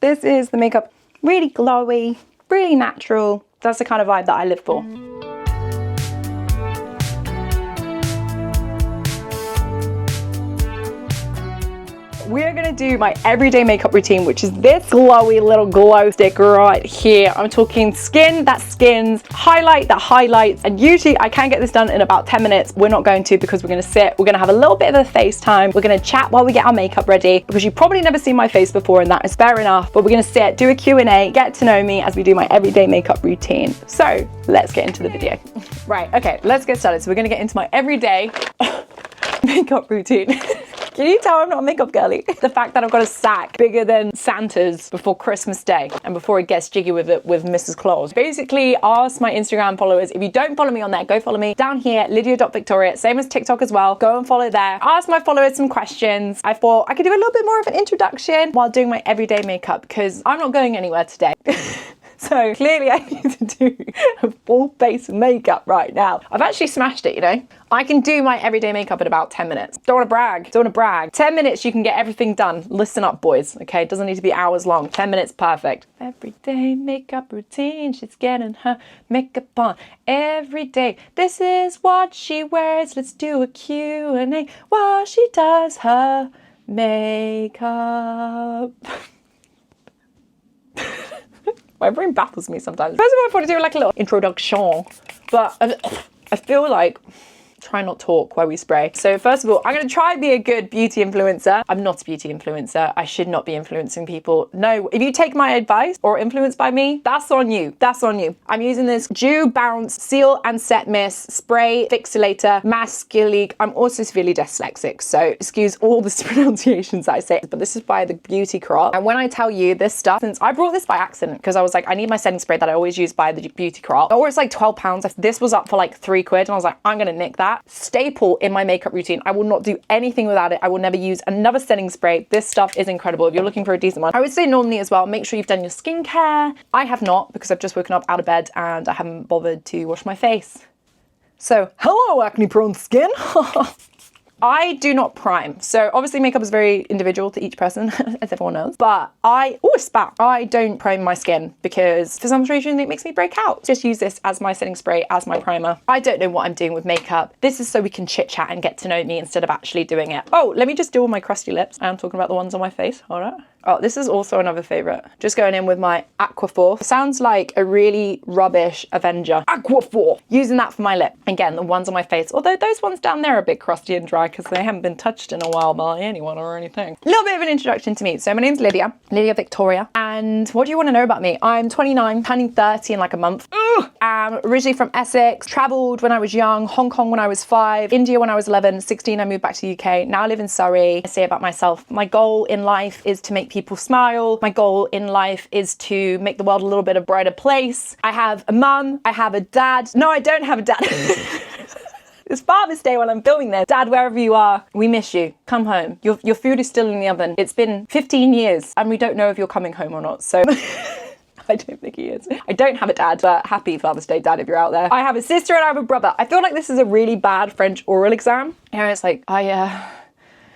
This is the makeup, really glowy, really natural. That's the kind of vibe that I live for. We're gonna do my everyday makeup routine, which is this glowy little glow stick right here. I'm talking skin that skins, highlight that highlights, and usually I can get this done in about 10 minutes. We're not going to, because we're gonna sit, we're gonna have a little bit of a FaceTime, we're gonna chat while we get our makeup ready, because you've probably never seen my face before, and that is fair enough, but we're gonna sit, do a Q&A, get to know me as we do my everyday makeup routine. So let's get into the video. Right, okay, let's get started. So we're gonna get into my everyday makeup routine. Can you tell I'm not a makeup girly? The fact that I've got a sack bigger than Santa's before Christmas Day and before it gets jiggy with it with Mrs. Claus. Basically, ask my Instagram followers, if you don't follow me on there, go follow me down here, lydia.victoria, same as TikTok as well. Go and follow there. Ask my followers some questions. I thought I could do a little bit more of an introduction while doing my everyday makeup, because I'm not going anywhere today. So clearly I need to do a full face of makeup right now. I've actually smashed it, you know. I can do my everyday makeup in about 10 minutes. Don't wanna brag, don't wanna brag. 10 minutes, you can get everything done. Listen up, boys, okay? It doesn't need to be hours long. 10 minutes, perfect. Everyday makeup routine, she's getting her makeup on every day. This is what she wears. Let's do a Q&A while she does her makeup. My brain baffles me sometimes. First of all, I want to do like a little introduction, but I feel like try not talk while we spray. So first of all, I'm going to try and be a good beauty influencer. I'm not a beauty influencer. I should not be influencing people. No, if you take my advice or influenced by me, that's on you. That's on you. I'm using this Dew Bounce Seal and Set Mist Spray Fixulator Masculine. I'm also severely dyslexic, so excuse all the pronunciations I say, but this is by the Beauty Crop. And when I tell you this stuff, since I brought this by accident, because I was like, I need my setting spray that I always use by the Beauty Crop, or it's like £12. This was up for like £3, and I was like, I'm gonna nick that. Staple in my makeup routine. I will not do anything without it. I will never use another setting spray. This stuff is incredible. If you're looking for a decent one, I would say normally as well, make sure you've done your skincare. I have not, because I've just woken up out of bed and I haven't bothered to wash my face. So, hello acne prone skin. I do not prime. So obviously makeup is very individual to each person, as everyone knows, but I don't prime my skin because for some reason it makes me break out. Just use this as my setting spray, as my primer. I don't know what I'm doing with makeup. This is so we can chit chat and get to know me instead of actually doing it. Oh, let me just do all my crusty lips. I am talking about the ones on my face, all right? Oh, this is also another favorite. Just going in with my Aquaphor. Sounds like a really rubbish Avenger. Aquaphor. Using that for my lip. Again, the ones on my face. Although those ones down there are a bit crusty and dry because they haven't been touched in a while by anyone or anything. A little bit of an introduction to me. So my name's Lydia Victoria. And what do you want to know about me? I'm 29, turning 30 in like a month. I'm originally from Essex. Traveled when I was young. Hong Kong when I was 5. India when I was 11. 16, I moved back to the UK. Now I live in Surrey. I say about myself, my goal in life is to make people smile. My goal in life is to make the world a little bit a brighter place. I have a mum, I have a dad. No, I don't have a dad. It's Father's Day while I'm filming this. Dad, wherever you are, we miss you. Come home. Your food is still in the oven. It's been 15 years and we don't know if you're coming home or not. So I don't think he is. I don't have a dad, but happy Father's Day, Dad, if you're out there. I have a sister and I have a brother. I feel like this is a really bad French oral exam. You know, it's like,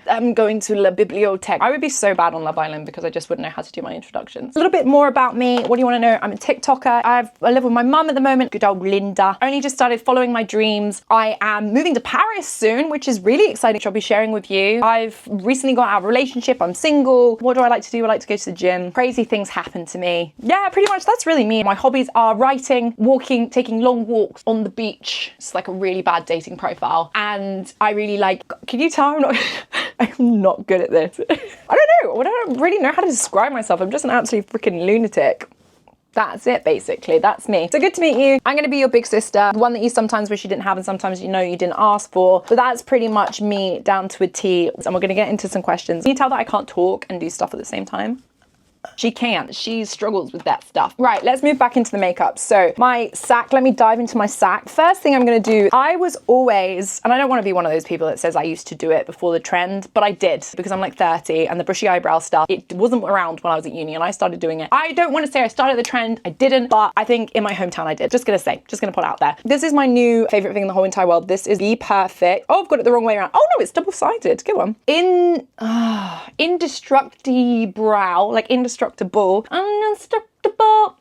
I'm going to la bibliothèque. I would be so bad on Love Island because I just wouldn't know how to do my introductions. A little bit more about me. What do you want to know? I'm a TikToker. I live with my mum at the moment. Good old Linda. Only just started following my dreams. I am moving to Paris soon, which is really exciting, which I'll be sharing with you. I've recently got out of a relationship. I'm single. What do I like to do? I like to go to the gym. Crazy things happen to me. Yeah, pretty much that's really me. My hobbies are writing, walking, taking long walks on the beach. It's like a really bad dating profile. And I really like, can you tell I'm not good at this. I don't know. I don't really know how to describe myself. I'm just an absolute freaking lunatic. That's it, basically. That's me. So good to meet you. I'm going to be your big sister, the one that you sometimes wish you didn't have and sometimes you know you didn't ask for. But that's pretty much me down to a T. And we're going to get into some questions. Can you tell that I can't talk and do stuff at the same time? She can't. She struggles with that stuff. Right, let's move back into the makeup. So my sack, let me dive into my sack. First thing I'm going to do, I was always, and I don't want to be one of those people that says I used to do it before the trend, but I did because I'm like 30 and the bushy eyebrow stuff, it wasn't around when I was at uni and I started doing it. I don't want to say I started the trend, I didn't, but I think in my hometown I did. Just going to put it out there. This is my new favorite thing in the whole entire world. This is the Perfect. Oh, I've got it the wrong way around. Oh no, it's double-sided. Go on. Indestructi brow, like indestructible Undestructible.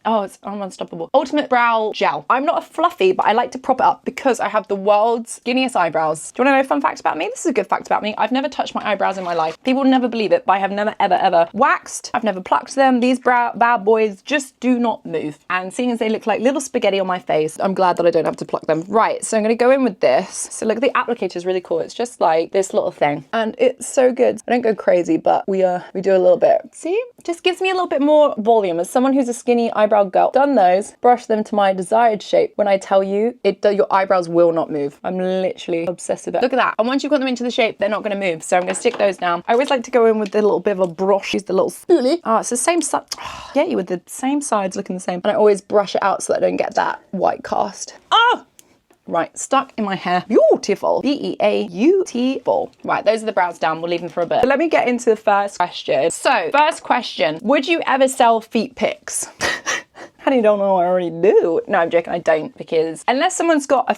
Oh, it's unstoppable. Ultimate Brow Gel. I'm not a fluffy, but I like to prop it up because I have the world's skinniest eyebrows. Do you want to know a fun fact about me? This is a good fact about me. I've never touched my eyebrows in my life. People never believe it, but I have never, ever, ever waxed. I've never plucked them. These bad boys just do not move. And seeing as they look like little spaghetti on my face, I'm glad that I don't have to pluck them. Right, so I'm going to go in with this. So look, the applicator is really cool. It's just like this little thing. And it's so good. I don't go crazy, but we do a little bit. See? Just gives me a little bit more volume. As someone who's a skinny eyebrow girl, done those, brush them to my desired shape. When I tell you, your eyebrows will not move. I'm literally obsessed with it. Look at that. And once you've got them into the shape, they're not going to move. So I'm going to stick those down. I always like to go in with a little bit of a brush. Use the little spoolie. Oh, it's the same side. Get you with the same sides looking the same. And I always brush it out so that I don't get that white cast. Oh! Right, stuck in my hair. Beautiful. B-E-A-U-T-ful. Right, those are the brows down. We'll leave them for a bit. But let me get into the first question. So, first question. Would you ever sell feet pics? How do you don't know I already do? No, I'm joking, I don't, because unless someone's got a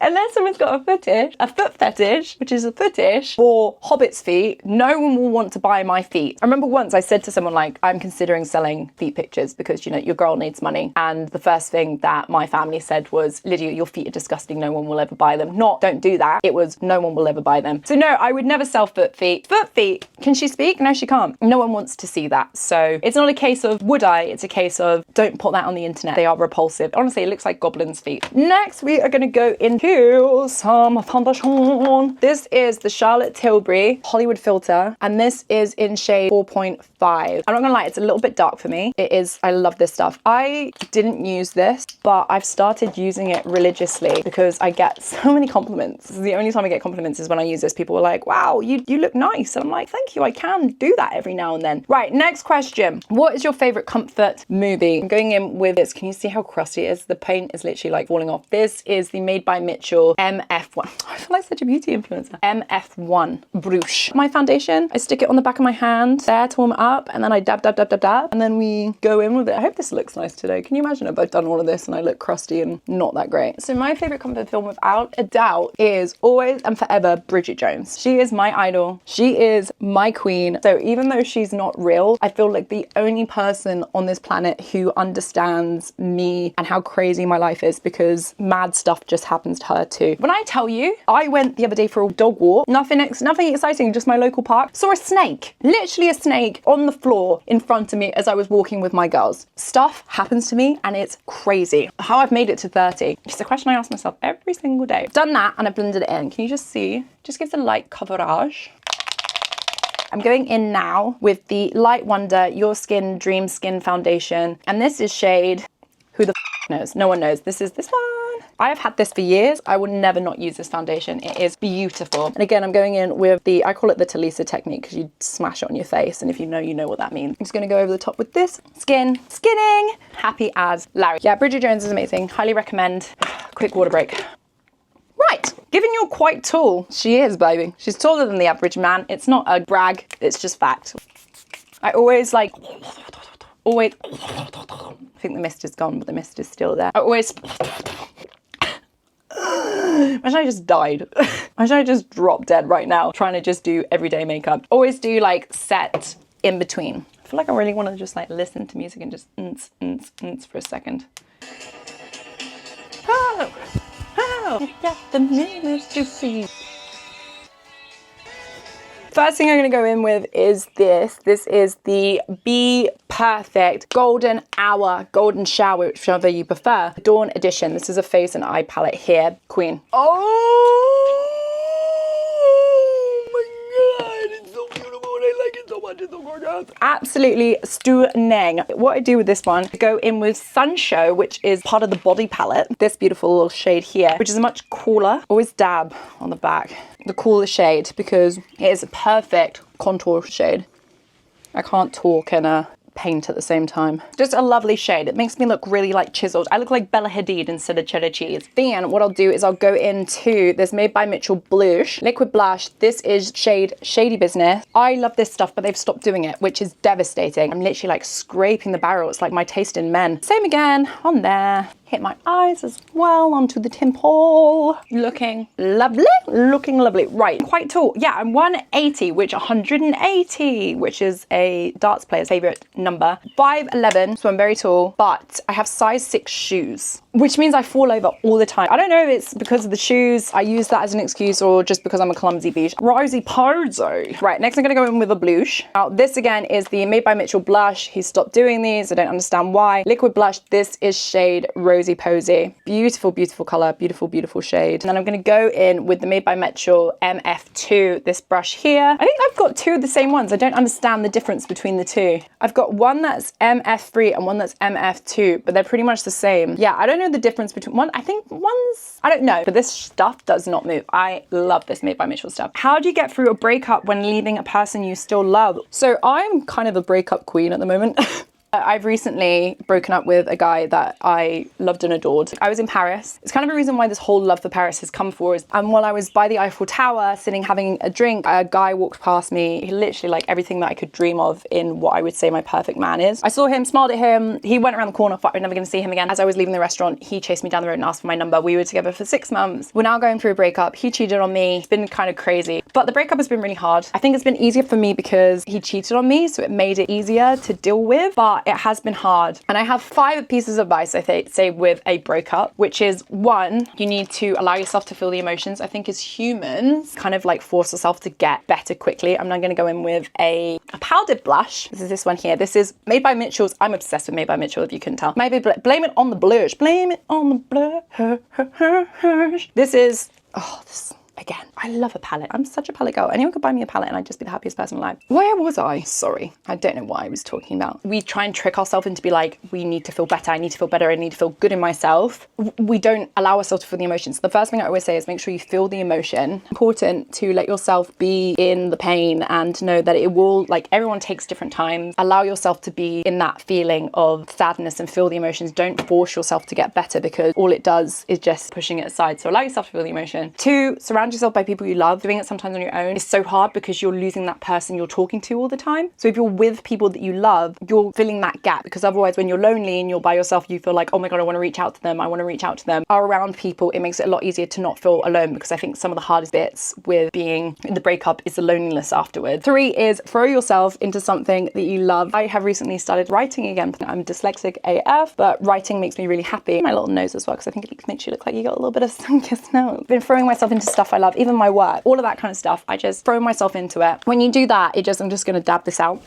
unless someone's got a foot fetish, which is a fetish for hobbits' feet, no one will want to buy my feet. I remember once I said to someone like, I'm considering selling feet pictures because, you know, your girl needs money. And the first thing that my family said was, Lydia, your feet are disgusting. No one will ever buy them. Not, don't do that. It was, no one will ever buy them. So no, I would never sell foot feet. Foot feet, can she speak? No, she can't. No one wants to see that. So it's not a case of would I, it's a case of don't put that on the internet. They are repulsive. Honestly, it looks like goblins' feet. Next, we are gonna go into some foundation. This is the Charlotte Tilbury Hollywood Filter, and this is in shade 4.5. I'm not gonna lie, it's a little bit dark for me. It is, I love this stuff. I didn't use this, but I've started using it religiously because I get so many compliments. The only time I get compliments is when I use this. People are like, wow, you look nice. And I'm like, thank you, I can do that every now and then. Right, next question. What is your favorite comfort movie? I'm going in with this. Can you see how crusty it is? The paint is literally like falling off. This is the Made by Mitchell MF1. I feel like such a beauty influencer. MF1 Brush. My foundation, I stick it on the back of my hand there to warm it up, and then I dab, and then we go in with it. I hope this looks nice today. Can you imagine if I've done all of this and I look crusty and not that great? So my favorite comfort film without a doubt is always and forever Bridget Jones. She is my idol. She is my queen. So even though she's not real, I feel like the only person on this planet who understands me and how crazy my life is, because mad stuff just happens to her too. When I tell you, I went the other day for a dog walk, nothing exciting, just my local park, saw a snake, literally a snake on the floor in front of me as I was walking with my girls. Stuff happens to me and it's crazy. How I've made it to 30. It's a question I ask myself every single day. Done that and I blended it in. Can you just see? Just gives a light coverage. I'm going in now with the Light Wonder Your Skin Dream Skin Foundation. And this is shade, who the knows? No one knows. This is this one. I have had this for years. I will never not use this foundation. It is beautiful. And again, I'm going in with the, I call it the Talisa technique because you smash it on your face. And if you know what that means. I'm just going to go over the top with this. Skinning, happy as Larry. Yeah, Bridget Jones is amazing. Highly recommend. Quick water break. Right, given you're quite tall. She is, baby. She's taller than the average man. It's not a brag, it's just fact. I always I think the mist is gone, but the mist is still there. I always, imagine I just died. Imagine I just dropped dead right now, trying to just do everyday makeup. Always do like set in between. I feel like I really want to just like listen to music and just for a second. Oh. You got the minutes to see. First thing I'm going to go in with is this. This is the Be Perfect Golden Hour, Golden Shower, whichever you prefer. Dawn Edition. This is a face and eye palette here. Queen. Oh my God, it's so beautiful and I like it so much. It's so gorgeous. Absolutely stunning. What I do with this one, I go in with Sun Show, which is part of the body palette. This beautiful little shade here, which is a much cooler. Always dab on the back. The cooler shade because it is a perfect contour shade. I can't talk and paint at the same time. Just a lovely shade. It makes me look really like chiseled. I look like Bella Hadid instead of cheddar cheese. Then what I'll do is I'll go into this Made by Mitchell blush, liquid blush. This is shade Shady Business. I love this stuff, but they've stopped doing it, which is devastating. I'm literally like scraping the barrel. It's like my taste in men. Same again on there. hit my eyes as well onto the temple. Looking lovely, looking lovely. Right, quite tall. Yeah, I'm 180, which 180, which is a darts player's favorite number. 5'11", so I'm very tall, but I have size 6 shoes, which means I fall over all the time. I don't know if it's because of the shoes, I use that as an excuse, or just because I'm a clumsy beach. Rosy Pozo. Right, next I'm gonna go in with a blush. Now this again is the Made by Mitchell blush. He stopped doing these, I don't understand why. Liquid blush, this is shade Rosy Posy. Beautiful, beautiful color, beautiful, beautiful shade. And then I'm gonna go in with the Made by Mitchell MF2, this brush here. I think I've got two of the same ones. I don't understand the difference between the two. I've got one that's MF3 and one that's MF2, but they're pretty much the same. Yeah, I don't know the difference between one. I think one's, I don't know, but this stuff does not move. I love this Made by Mitchell stuff. How do you get through a breakup when leaving a person you still love? So I'm kind of a breakup queen at the moment. I've recently broken up with a guy that I loved and adored. I was in Paris. It's kind of a reason why this whole love for Paris has come for us. And while I was by the Eiffel Tower sitting having a drink, a guy walked past me. He literally like everything that I could dream of in what I would say my perfect man is. I saw him, smiled at him. He went around the corner, thought I was never going to see him again. As I was leaving the restaurant, he chased me down the road and asked for my number. We were together for 6 months. We're now going through a breakup. He cheated on me. It's been kind of crazy. But the breakup has been really hard. I think it's been easier for me because he cheated on me, so it made it easier to deal with. But it has been hard. And I have 5 pieces of advice I say with a breakup, which is 1, you need to allow yourself to feel the emotions. I think as humans, kind of like force yourself to get better quickly. I'm now going to go in with a powdered blush. This is this one here. This is Made by Mitchell's. I'm obsessed with Made by Mitchell, if you couldn't tell. Maybe blame it on the blush. Blame it on the blush. This is, oh, this. Again, I love a palette. I'm such a palette girl. Anyone could buy me a palette and I'd just be the happiest person alive. Where was I? Sorry. I don't know what I was talking about. We try and trick ourselves into be like, we need to feel better. I need to feel better. I need to feel good in myself. We don't allow ourselves to feel the emotions. The first thing I always say is make sure you feel the emotion. Important to let yourself be in the pain and know that it will, like everyone takes different times. Allow yourself to be in that feeling of sadness and feel the emotions. Don't force yourself to get better because all it does is just pushing it aside. So allow yourself to feel the emotion. 2, surround yourself by people you love. Doing it sometimes on your own is so hard because you're losing that person you're talking to all the time. So if you're with people that you love, you're filling that gap, because otherwise when you're lonely and you're by yourself, you feel like, oh my God, I want to reach out to them. I want to reach out to them. Are around people, it makes it a lot easier to not feel alone, because I think some of the hardest bits with being in the breakup is the loneliness afterwards. 3 is throw yourself into something that you love. I have recently started writing again. I'm dyslexic AF, but writing makes me really happy. My little nose as well, because I think it makes you look like you got a little bit of sun-kissed nose. I've been throwing myself into stuff I love, even my work, all of that kind of stuff. I just throw myself into it. When you do that, I'm just gonna dab this out.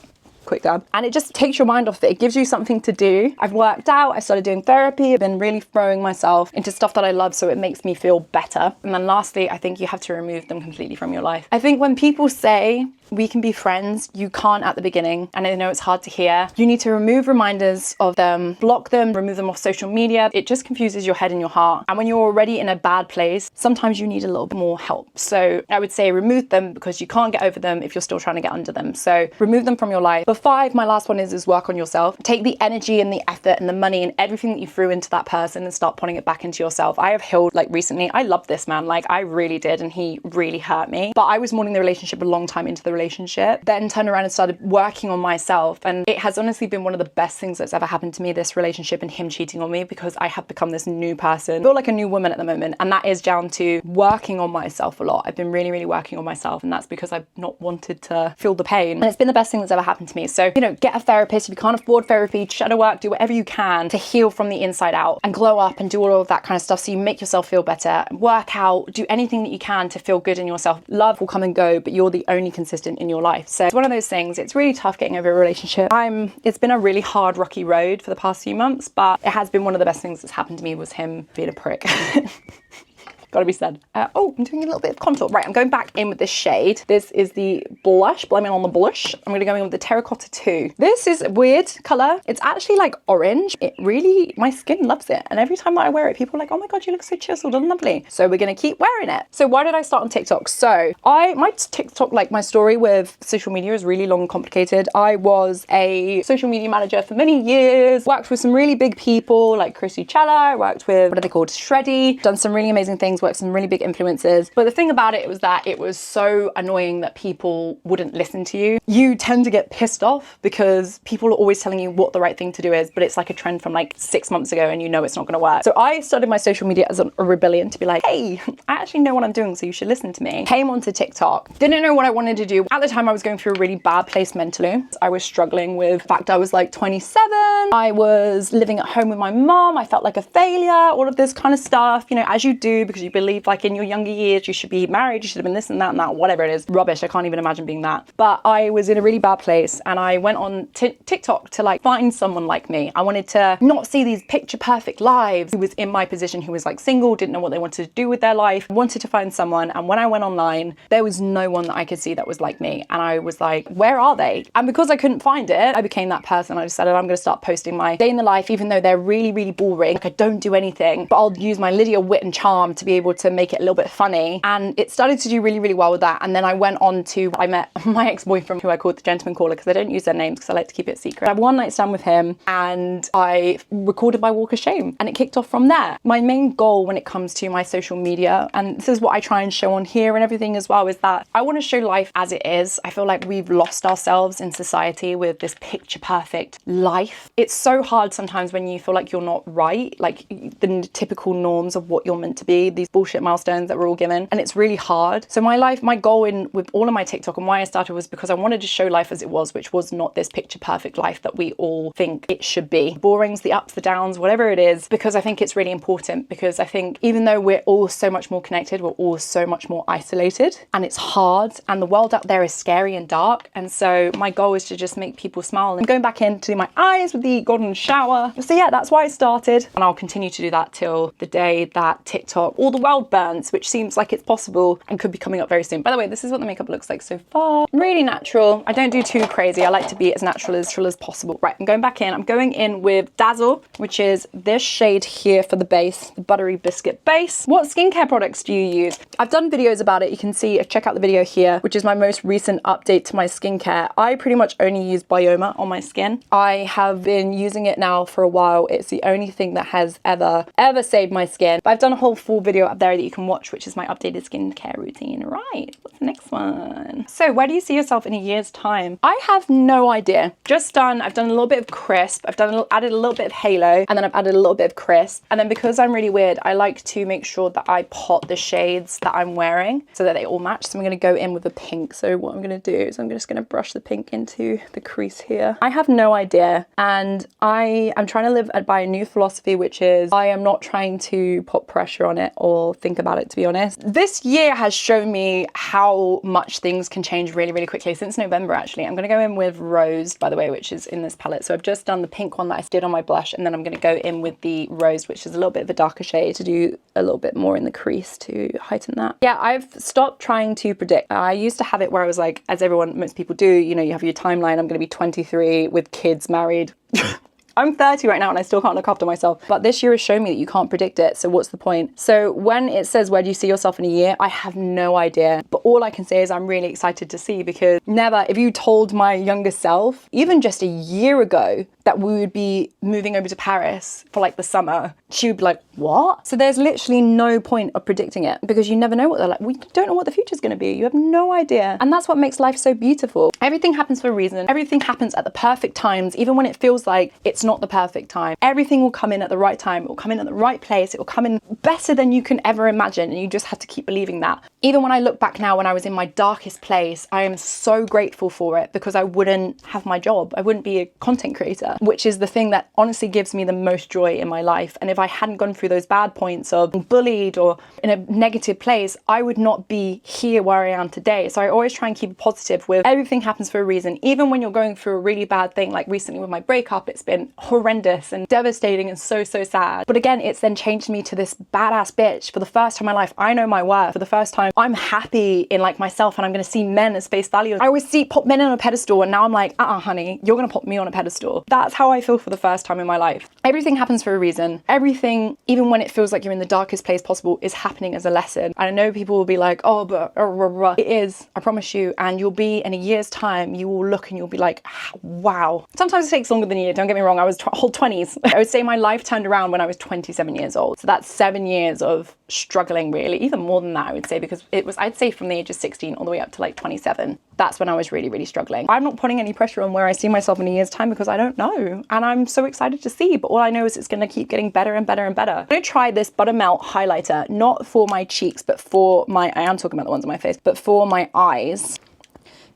Quick dab. And it just takes your mind off it. It gives you something to do. I've worked out, I started doing therapy. I've been really throwing myself into stuff that I love, so it makes me feel better. And then lastly, I think you have to remove them completely from your life. I think when people say we can be friends, you can't at the beginning. And I know it's hard to hear. You need to remove reminders of them, block them, remove them off social media. It just confuses your head and your heart. And when you're already in a bad place, sometimes you need a little bit more help. So I would say remove them, because you can't get over them if you're still trying to get under them. So remove them from your life. But 5, my last one is work on yourself. Take the energy and the effort and the money and everything that you threw into that person and start putting it back into yourself. I have healed, like recently. I love this man, like I really did, and he really hurt me. But I was mourning the relationship a long time into the relationship, then turned around and started working on myself. And it has honestly been one of the best things that's ever happened to me, this relationship and him cheating on me, because I have become this new person. I feel like a new woman at the moment. And that is down to working on myself a lot. I've been really, really working on myself. And that's because I've not wanted to feel the pain. And it's been the best thing that's ever happened to me. So, you know, get a therapist. If you can't afford therapy, shadow work, do whatever you can to heal from the inside out and glow up and do all of that kind of stuff, so you make yourself feel better. Work out, do anything that you can to feel good in yourself. Love will come and go, but you're the only consistent in your life. So it's one of those things. It's really tough getting over a relationship. It's been a really hard, rocky road for the past few months, but it has been one of the best things that's happened to me, was him being a prick. Gotta be said. Oh, I'm doing a little bit of contour. Right, I'm going back in with this shade. This is the blush, blaming on the blush. I'm gonna go in with the Terracotta 2. This is a weird color. It's actually like orange. It really, my skin loves it. And every time that I wear it, people are like, oh my God, you look so chiseled and lovely. So we're gonna keep wearing it. So why did I start on TikTok? So my TikTok, like my story with social media is really long and complicated. I was a social media manager for many years, worked with some really big people like Chrissy Chella, I worked with, what are they called? Shreddy, done some really amazing things mentors, worked with some really big influencers. But the thing about it was that it was so annoying that people wouldn't listen to you. You tend to get pissed off because people are always telling you what the right thing to do is, but it's like a trend from like 6 months ago and you know it's not going to work. So I started my social media as a rebellion to be like, hey, I actually know what I'm doing, so you should listen to me. Came onto TikTok, didn't know what I wanted to do. At the time I was going through a really bad place mentally. I was struggling with the fact I was like 27. I was living at home with my mom. I felt like a failure, all of this kind of stuff, you know, as you do, because you believe like in your younger years you should be married, you should have been this and that, whatever it is. Rubbish. I can't even imagine being that. But I was in a really bad place and I went on TikTok to like find someone like me. I wanted to not see these picture perfect lives who was in my position, who was like single, didn't know what they wanted to do with their life, wanted to find someone. And when I went online, there was no one that I could see that was like me. And I was like, where are they? And because I couldn't find it, I became that person. I decided I'm going to start posting my day in the life, even though they're really, really boring. Like I don't do anything, but I'll use my Lydia wit and charm to be able to make it a little bit funny. And it started to do really, really well with that. And then I went on to, I met my ex-boyfriend, who I called the gentleman caller because I don't use their names because I like to keep it secret. I had one night stand with him and I recorded my walk of shame and it kicked off from there. My main goal when it comes to my social media, and this is what I try and show on here and everything as well, is that I want to show life as it is. I feel like we've lost ourselves in society with this picture perfect life. It's so hard sometimes when you feel like you're not right, like the typical norms of what you're meant to be, these bullshit milestones that we're all given, and it's really hard. So my goal with all of my TikTok and why I started was because I wanted to show life as it was, which was not this picture perfect life that we all think it should be. Borings, the ups, the downs, whatever it is, because I think it's really important, because I think even though we're all so much more connected, we're all so much more isolated and it's hard and the world out there is scary and dark. And so my goal is to just make people smile. And going back in to do my eyes with the golden shower. So yeah, that's why I started, and I'll continue to do that till the day that TikTok or the world burns, which seems like it's possible and could be coming up very soon. By the way, this is what the makeup looks like so far. Really natural. I don't do too crazy. I like to be as natural as possible. Right, I'm going back in. I'm going in with Dazzle, which is this shade here for the base, the buttery biscuit base. What skincare products do you use? I've done videos about it. You can see, check out the video here, which is my most recent update to my skincare. I pretty much only use Bioma on my skin. I have been using it now for a while. It's the only thing that has ever saved my skin. But I've done a whole full video up there that you can watch, which is my updated skincare routine. Right, what's the next one? So where do you see yourself in a year's time? I have no idea. I've done a little bit of crisp. Added a little bit of halo, and then I've added a little bit of crisp. And then because I'm really weird, I like to make sure that I pot the shades that I'm wearing so that they all match. So I'm going to go in with a pink. So what I'm going to do is I'm just going to brush the pink into the crease here. I have no idea. And I am trying to live by a new philosophy, which is I am not trying to put pressure on it or think about it, to be honest. This year has shown me how much things can change really, really quickly. Since November, actually. I'm going to go in with Rose, by the way, which is in this palette. So I've just done the pink one that I did on my blush, and then I'm going to go in with the Rose, which is a little bit of a darker shade, to do a little bit more in the crease to heighten that. Yeah, I've stopped trying to predict. I used to have it where I was like, as most people do, you know, you have your timeline. I'm going to be 23 with kids, married. I'm 30 right now and I still can't look after myself. But this year has shown me that you can't predict it. So what's the point? So when it says, where do you see yourself in a year? I have no idea. But all I can say is I'm really excited to see, because never, if you told my younger self, even just a year ago, that we would be moving over to Paris for like the summer, she would be like, what? So there's literally no point of predicting it, because you never know what they're like. We don't know what the future's gonna be. You have no idea. And that's what makes life so beautiful. Everything happens for a reason. Everything happens at the perfect times, even when it feels like it's not the perfect time. Everything will come in at the right time. It will come in at the right place. It will come in better than you can ever imagine. And you just have to keep believing that. Even when I look back now, when I was in my darkest place, I am so grateful for it, because I wouldn't have my job. I wouldn't be a content creator, which is the thing that honestly gives me the most joy in my life. And if I hadn't gone through those bad points of being bullied or in a negative place, I would not be here where I am today. So I always try and keep it positive with everything happens for a reason. Even when you're going through a really bad thing, like recently with my breakup, it's been horrendous and devastating and so sad. But again, it's then changed me to this badass bitch. For the first time in my life, I know my worth. For the first time, I'm happy in like myself, and I'm going to see men as face value. I always put men on a pedestal, and now I'm like, honey, you're going to put me on a pedestal. That's how I feel for the first time in my life. Everything happens for a reason. Everything, even when it feels like you're in the darkest place possible, is happening as a lesson. And I know people will be like, oh, but it is, I promise you. And you'll be in a year's time, you will look and you'll be like, wow. Sometimes it takes longer than a year. Don't get me wrong. I was whole 20s. I would say my life turned around when I was 27 years old. So that's 7 years of struggling, really, even more than that, I would say, because it was, I'd say, from the age of 16 all the way up to like 27. That's when I was really, really struggling. I'm not putting any pressure on where I see myself in a year's time because I don't know. And I'm so excited to see, but all I know is it's gonna keep getting better and better and better. I'm gonna try this Buttermelt highlighter, not for my cheeks, but for my, I am talking about the ones on my face, but for my eyes.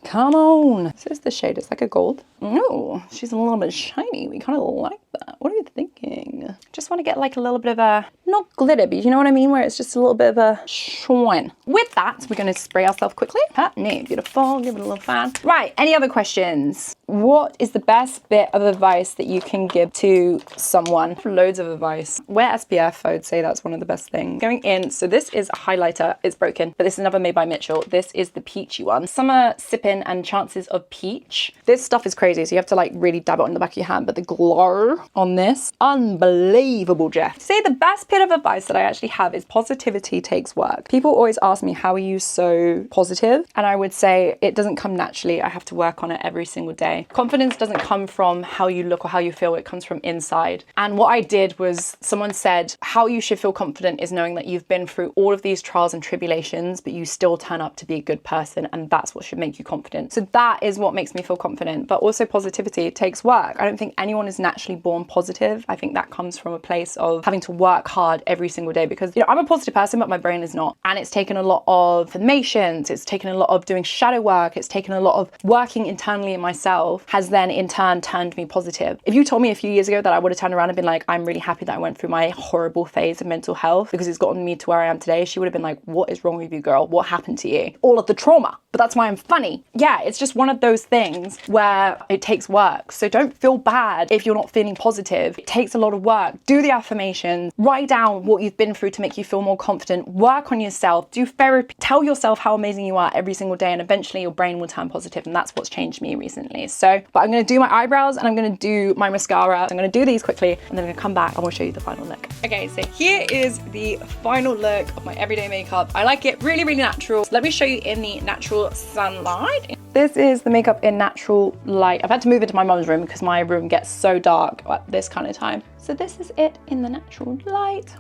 Come on. This is the shade, it's like a gold. Oh, she's a little bit shiny. We kind of like that. What are you thinking? Just want to get like a little bit of a, not glitter, but you know what I mean? Where it's just a little bit of a shine. With that, we're going to spray ourselves quickly. No, beautiful. Give it a little fan. Right, any other questions? What is the best bit of advice that you can give to someone? Loads of advice. Wear SPF, I would say that's one of the best things. Going in, so this is a highlighter. It's broken, but this is another made by Mitchell. This is the peachy one. Summer Sippin' and Chances of Peach. This stuff is crazy, so you have to like really dab it on the back of your hand, but the glow on this, unbelievable, Jeff. Say the best bit of advice that I actually have is positivity takes work. People always ask me, how are you so positive? And I would say it doesn't come naturally. I have to work on it every single day. Confidence doesn't come from how you look or how you feel, it comes from inside. And what I did was, someone said, how you should feel confident is knowing that you've been through all of these trials and tribulations, but you still turn up to be a good person, and that's what should make you confident. So that is what makes me feel confident. But also positivity, it takes work. I don't think anyone is naturally born positive. I think that comes from a place of having to work hard every single day, because, you know, I'm a positive person, but my brain is not. And it's taken a lot of affirmations, it's taken a lot of doing shadow work, it's taken a lot of working internally in myself, has then in turn turned me positive. If you told me a few years ago that I would have turned around and been like, I'm really happy that I went through my horrible phase of mental health because it's gotten me to where I am today, she would have been like, what is wrong with you, girl? What happened to you? All of the trauma. But that's why I'm funny. Yeah, it's just one of those things where it takes work. So don't feel bad if you're not feeling positive. It takes a lot of work. Do the affirmations, write down what you've been through to make you feel more confident, work on yourself, do therapy, tell yourself how amazing you are every single day, and eventually your brain will turn positive. And that's what's changed me recently. So, but I'm gonna do my eyebrows and I'm gonna do my mascara. I'm gonna do these quickly and then I'm gonna come back and we'll show you the final look. Okay, so here is the final look of my everyday makeup. I like it really, really natural. So let me show you in the natural sunlight. This is the makeup in natural light. I've had to move into my mum's room because my room gets so dark at this kind of time. So this is it in the natural light.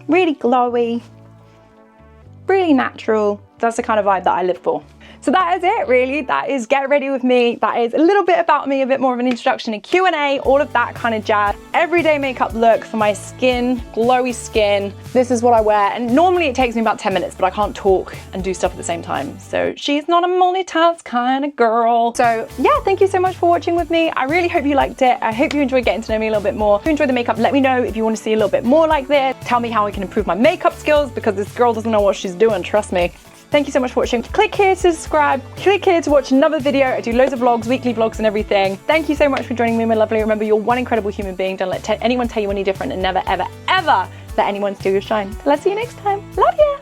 Really glowy, really natural. That's the kind of vibe that I live for. So that is it, really. That is Get Ready With Me. That is a little bit about me, a bit more of an introduction, a Q&A, all of that kind of jazz. Everyday makeup look for my skin, glowy skin. This is what I wear. And normally it takes me about 10 minutes, but I can't talk and do stuff at the same time. So she's not a multitask kind of girl. So yeah, thank you so much for watching with me. I really hope you liked it. I hope you enjoyed getting to know me a little bit more. If you enjoyed the makeup, let me know if you want to see a little bit more like this. Tell me how I can improve my makeup skills, because this girl doesn't know what she's doing, trust me. Thank you so much for watching. Click here to subscribe. Click here to watch another video. I do loads of vlogs, weekly vlogs and everything. Thank you so much for joining me, my lovely. Remember, you're one incredible human being. Don't let anyone tell you any different, and never, ever, ever let anyone steal your shine. Let's see you next time. Love ya.